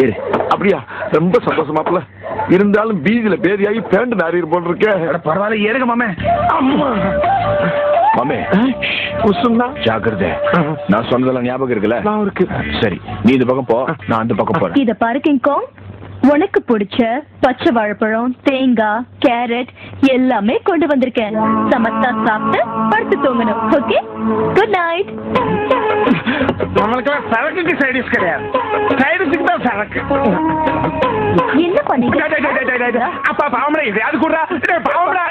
ஏறு. அப்படியா? ரொம்ப சந்தோஷமாப்ல. இருந்தாலும் பீதியில பேதியாகி பேண்ட் நாரீர் போல் இருக்க. பரவாயில்ல, ஏறுங்க மாமே. அம்மா மாமே, உசுந்தா ஜாக்கிரதை. நான் சொன்னதெல்லாம் ஞாபகம் இருக்குல்ல? இருக்கு. சரி, நீ இந்த பக்கம் போ, நான் அந்த பக்கம் போறேன். இத பாரு கிங்காங், உனக்கு பிடிச்ச பச்சை வாழைப்பழம், தேங்காய், கேரட் எல்லாமே கொண்டு வந்திருக்கேன். சமத்தா சாப்பிட்டு படுத்து தூங்கணும். Okay, good night. நம்மளுக்கு சரக்குக்கு சைடிஸ் கிடையாது, சைடிஸுக்கு தான் சரக்கு. என்ன பண்ணீங்க? அப்பா பாவம்டா, இது அது கூட பாவம்டா.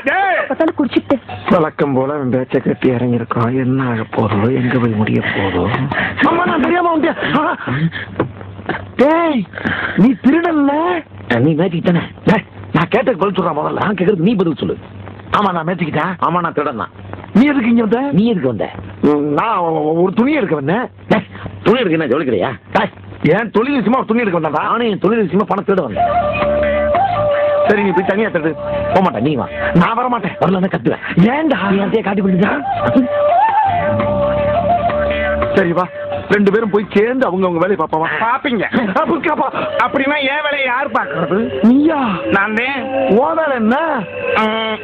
குடிச்சிட்டு வழக்கம் போல பேச்ச கட்டி இறங்கிருக்கோம். என்ன ஆக போறதோ, எங்க போய் முடிய போதோ. அம்மா, நான் தெரியாம வந்தேன். டேய், நீ திருடல்ல? நீ மேய்ச்சிக்கிட்டானே. நான் கேட்டதுக்கு பதில் சொல்றேன். முதல்ல நான் கேட்கறது நீ பதில் சொல்லு. ஆமா, நான் மேய்ச்சிக்கிட்டேன். ஆமா, நான் திருடன் தான். நீ எதுக்கு இங்க வந்த? நீ எதுக்கு வந்த? நான் ஒரு துணி எடுக்க வந்தேன். துணி எடுக்க என்ன ஜோலிக்கலையா? ஏன் தொழில் விஷயமா துணி எடுக்க வந்தா? நானும் என் தொழில் விஷயமா பணம் திருட வந்தேன். சரி, நீ போய் தனியா திருடு. போக மாட்டேன். நீ வா. நான் வர மாட்டேன். வரலன்னா கத்துவேன். ஏன்டா நீ அதே காட்டி கொடுத்தா? சரி வா, ரெண்டு பேரும் போய் சேர்ந்து அவங்க வேலையை பாப்பாவா? பாப்பீங்க. அப்படின்னா என் வேலையை யார் பாக்குறது? நீயா? நான் தான். ஓ வேலை என்ன?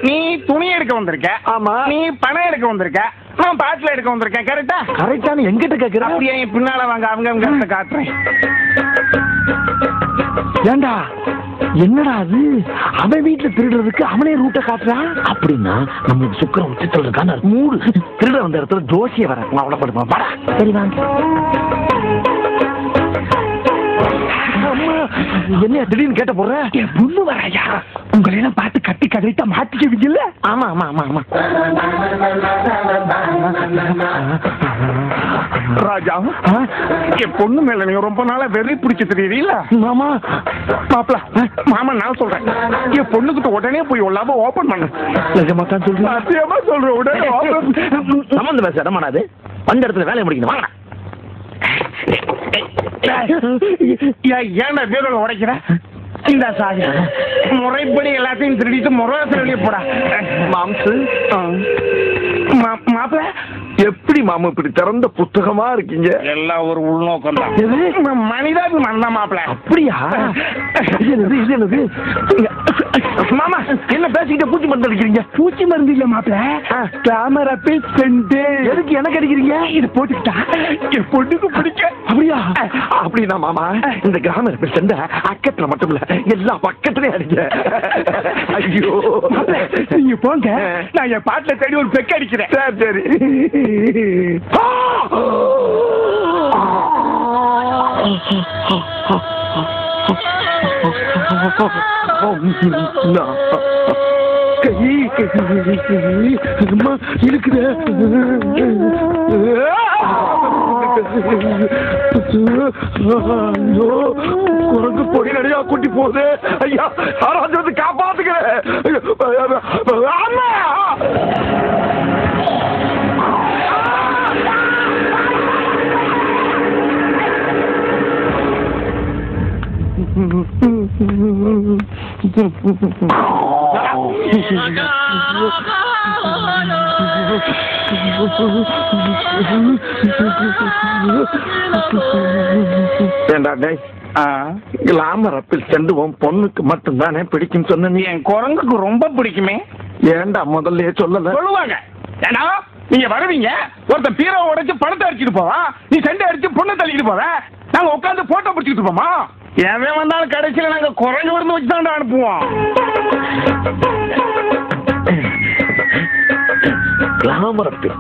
நீ துணி எடுக்க வந்திருக்க. ஆமா. நீ பணம் எடுக்க வந்திருக்க. நான் பாட்டில் எடுக்க வந்திருக்கேன். கரெக்டா? கரெக்டா. நீ எங்கிட்ட கேட்கிற? அப்படியே பின்னால வாங்க, அவங்க காட்டுறேன். ஏண்டா, என்னடா அது? அவன் வீட்டுல திருடுறதுக்கு அவனே ரூட்டை காட்டுறான். அப்படின்னா நம்மளுக்கு சுக்கரம் உச்சத்தில் இருக்கான மூடு. திருட வந்த இடத்துல ஜோசிய வர அவ்வளவு வாடா. சரி வாங்க. என்ன திடீர்னு கேட்ட போற? புண்ணு வரையா? உங்களையெல்லாம் பார்த்து கட்டி கதைத்தா மாட்டிக்குவீங்கல்ல? ஆமா ஆமா ஆமா ஆமா. ராஜா, என் பொண்ணு மேல நீங்க ரொம்ப நாளா வெறி பிடிக்க தெரியல. மாமா, மாப்பிள, மாமா நான் சொல்றேன், என் பொண்ணுகிட்ட உடனே போய் உள்ளாம ஓபன் பண்ணு. நிஜமா தான் சொல்றேன். சத்தியமா சொல்றேன். உடனே ஓபன். சம்பந்த பேச இடமானாது. அந்த இடத்துல வேலையை முடிக்கணும். வாங்க. ஏன்டா பேரோட உடைக்கிற? இந்த சாதி முறைப்படி எல்லாத்தையும் திருடிட்டு முறையத்தில் வெளியே போடா. மாம்சு, மாப்பிள, எப்படி மாமா இப்படி திறந்த புத்தகமா இருக்கீங்க? எல்லாம் ஒரு உள்நோக்கம் தான். மனிதாபிமானம் தான் மாப்பிள. அப்படியா? இது என்னது? மாமா, என்ன பேசிக்கிட்ட பூச்சி மருந்து அடிக்கிறீங்க? பூச்சி மருந்து இல்ல மாப்பிள, கேமரா பேசிட்டு. எதுக்கு எனக்கு அடிக்கிறீங்க? இது போட்டுக்கிட்டா என் பொண்ணுக்கு பிடிக்க. அப்படியா? அப்படின்னா மாமா, இந்த கிராம பேசண்ட அக்கத்துல மட்டும் இல்ல, எல்லா பக்கத்துலயும் அடிக்க. ஐயோ, நீங்க போங்க, நான் என் பாட்டுல தேடி ஒரு பெக்க அடிக்கிறேன். சரி. இருக்குது. குரங்கு பொடி நிறையா கூட்டி போகுது. ஐயா, யாராவது வந்து காப்பாத்துக்கிறேன். கிளாமர் அப்பில் செண்டுவோம் பொண்ணுக்கு மட்டும் தானே பிடிக்கும் சொன்ன நீ. என் குரங்குக்கு ரொம்ப பிடிக்குமே. ஏண்டா முதல்ல சொல்லல? சொல்லுவாங்க. ஏன்னா நீங்க வருவீங்க, ஒருத்தன் பீரோ உடைச்சு பணத்தை அடிச்சுட்டு போவான், நீ சண்டை அடிச்சு பொண்ணை தள்ளிக்கிட்டு போவ, நாங்க உட்காந்து போட்டோ பிடிச்சிட்டு இருப்போமா? எவன் வந்தாலும் கடைசியில நாங்க குரங்கு விருந்து வச்சு தான் அனுப்புவோம். கிளாமர் அப்பில்